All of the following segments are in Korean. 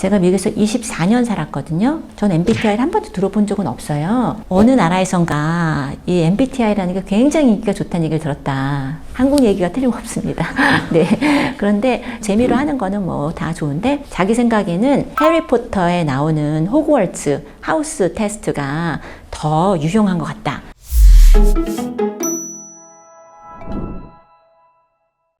제가 미국에서 24년 살았거든요. 전 MBTI를 한 번도 들어본 적은 없어요. 어느 나라에선가 이 MBTI라는 게 굉장히 인기가 좋다는 얘기를 들었다. 한국 얘기가 틀림없습니다. 네. 그런데 재미로 하는 거는 뭐 다 좋은데 자기 생각에는 해리포터에 나오는 호그와트 하우스 테스트가 더 유용한 것 같다.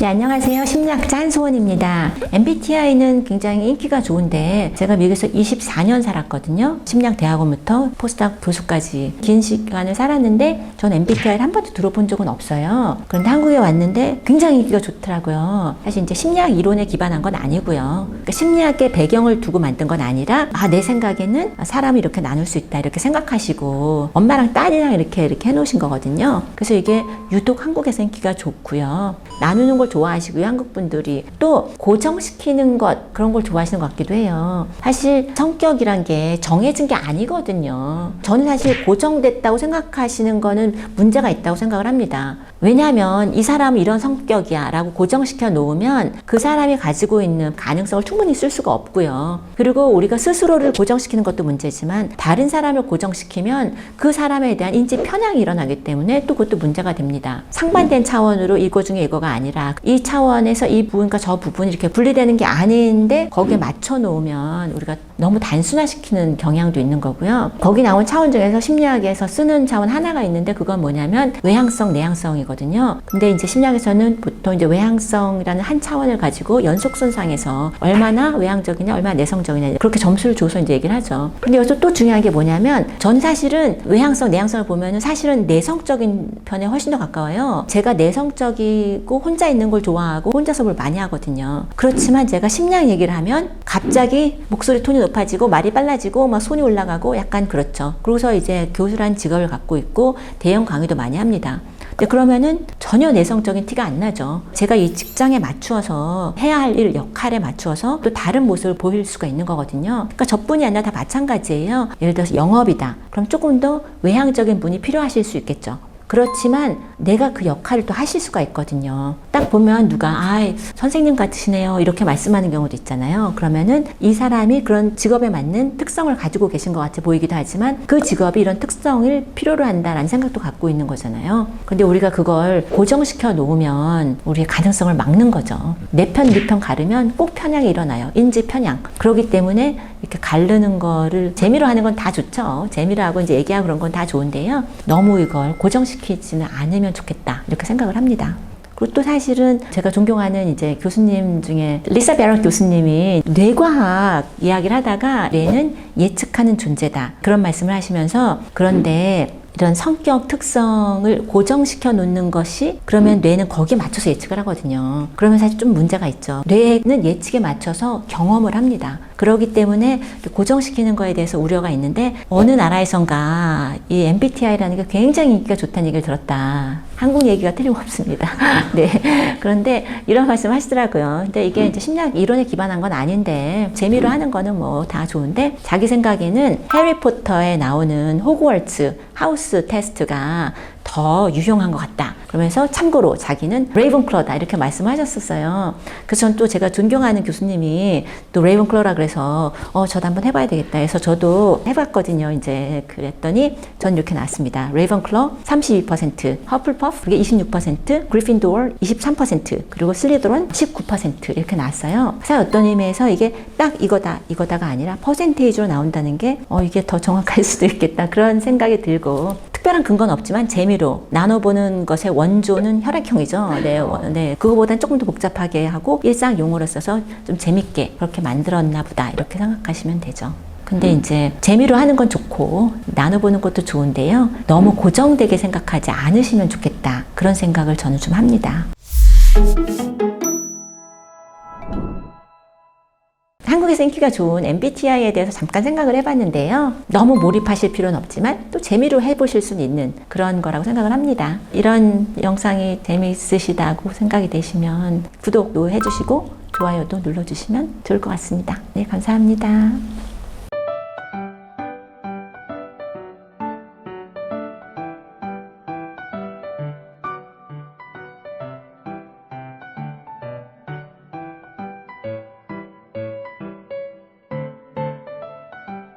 네, 안녕하세요. 심리학자 한소원입니다. MBTI는 굉장히 인기가 좋은데 제가 미국에서 24년 살았거든요. 심리학대학원부터 포스닥 교수까지 긴 시간을 살았는데 전 MBTI를 한 번도 들어본 적은 없어요. 그런데 한국에 왔는데 굉장히 인기가 좋더라고요. 사실 이제 심리학 이론에 기반한 건 아니고요. 그러니까 심리학의 배경을 두고 만든 건 아니라 내 생각에는 사람이 이렇게 나눌 수 있다 이렇게 생각하시고 엄마랑 딸이랑 이렇게 해놓으신 거거든요. 그래서 이게 유독 한국에서 인기가 좋고요. 나누는 걸 좋아하시고요. 한국 분들이 또 고정시키는 것 그런 걸 좋아하시는 것 같기도 해요. 사실 성격이란 게 정해진 게 아니거든요. 저는 사실 고정됐다고 생각하시는 거는 문제가 있다고 생각을 합니다. 왜냐하면 이 사람은 이런 성격이야 라고 고정시켜 놓으면 그 사람이 가지고 있는 가능성을 충분히 쓸 수가 없고요. 그리고 우리가 스스로를 고정시키는 것도 문제지만 다른 사람을 고정시키면 그 사람에 대한 인지 편향이 일어나기 때문에 또 그것도 문제가 됩니다. 상반된 차원으로 이거 중에 이거가 아니라 이 차원에서 이 부분과 저 부분이 이렇게 분리되는 게 아닌데 거기에 맞춰 놓으면 우리가 너무 단순화시키는 경향도 있는 거고요. 거기 나온 차원 중에서 심리학에서 쓰는 차원 하나가 있는데 그건 뭐냐면 외향성, 내향성이거든요. 근데 이제 심리학에서는 보통 이제 외향성이라는 한 차원을 가지고 연속선상에서 얼마나 외향적이냐, 얼마나 내성적이냐 그렇게 점수를 줘서 이제 얘기를 하죠. 근데 여기서 또 중요한 게 뭐냐면 전 사실은 외향성, 내향성을 보면은 사실은 내성적인 편에 훨씬 더 가까워요. 제가 내성적이고 혼자 있는 걸 좋아하고 혼자서 뭘 많이 하거든요. 그렇지만 제가 심리학 얘기를 하면 갑자기 목소리 톤이 높아지고 말이 빨라지고 막 손이 올라가고 약간 그렇죠. 그래서 이제 교수란 직업을 갖고 있고 대형 강의도 많이 합니다. 근데 그러면은 전혀 내성적인 티가 안 나죠. 제가 이 직장에 맞추어서 해야 할 일 역할에 맞추어서 또 다른 모습을 보일 수가 있는 거거든요. 그러니까 저뿐이 아니라 다 마찬가지예요. 예를 들어서 영업이다. 그럼 조금 더 외향적인 분이 필요하실 수 있겠죠. 그렇지만 내가 그 역할을 또 하실 수가 있거든요. 딱 보면 누가 선생님 같으시네요 이렇게 말씀하는 경우도 있잖아요. 그러면은 이 사람이 그런 직업에 맞는 특성을 가지고 계신 것 같아 보이기도 하지만 그 직업이 이런 특성을 필요로 한다라는 생각도 갖고 있는 거잖아요. 근데 우리가 그걸 고정시켜 놓으면 우리의 가능성을 막는 거죠. 내 편, 네 편 가르면 꼭 편향이 일어나요. 인지 편향. 그렇기 때문에 이렇게 가르는 거를 재미로 하는 건 다 좋죠. 재미로 하고 이제 얘기하고 그런 건 다 좋은데요. 너무 이걸 고정시키지는 않으면 좋겠다. 이렇게 생각을 합니다. 그리고 또 사실은 제가 존경하는 이제 교수님 중에 리사 베럿 교수님이 뇌과학 이야기를 하다가 뇌는 예측하는 존재다. 그런 말씀을 하시면서 그런데 이런 성격 특성을 고정시켜 놓는 것이 그러면 뇌는 거기에 맞춰서 예측을 하거든요. 그러면 사실 좀 문제가 있죠. 뇌는 예측에 맞춰서 경험을 합니다. 그렇기 때문에 고정시키는 거에 대해서 우려가 있는데 어느 나라에선가 이 MBTI라는 게 굉장히 인기가 좋다는 얘기를 들었다. 한국 얘기가 틀림없습니다. 네. 그런데 이런 말씀 하시더라고요. 근데 이게 이제 심리학 이론에 기반한 건 아닌데 재미로 하는 거는 뭐 다 좋은데 자기 생각에는 해리포터에 나오는 호그와트 하우스 테스트가 더 유용한 것 같다. 그러면서 참고로 자기는 레이븐클로다 이렇게 말씀하셨었어요. 그래서 전 또 제가 존경하는 교수님이 또 레이븐클로라 그래서 저도 한번 해봐야 되겠다 해서 저도 해봤거든요. 이제 그랬더니 전 이렇게 나왔습니다. 레이븐클로 32%, 허플퍼프 그게 26%, 그리핀도어 23%, 그리고 슬리더론 19% 이렇게 나왔어요. 사실 어떤 의미에서 이게 딱 이거다가 아니라 퍼센테이지로 나온다는 게 이게 더 정확할 수도 있겠다 그런 생각이 들고 특별한 근거는 없지만 재미로 나눠보는 것의 원조는 혈액형이죠. 네. 그거보다는 조금 더 복잡하게 하고 일상 용어를 써서 좀 재밌게 그렇게 만들었나 보다 이렇게 생각하시면 되죠. 근데 이제 재미로 하는 건 좋고 나눠보는 것도 좋은데요. 너무 고정되게 생각하지 않으시면 좋겠다. 그런 생각을 저는 좀 합니다. 한국에서 인기가 좋은 MBTI에 대해서 잠깐 생각을 해봤는데요. 너무 몰입하실 필요는 없지만 또 재미로 해보실 수는 있는 그런 거라고 생각을 합니다. 이런 영상이 재미있으시다고 생각이 되시면 구독도 해주시고 좋아요도 눌러주시면 좋을 것 같습니다. 네, 감사합니다.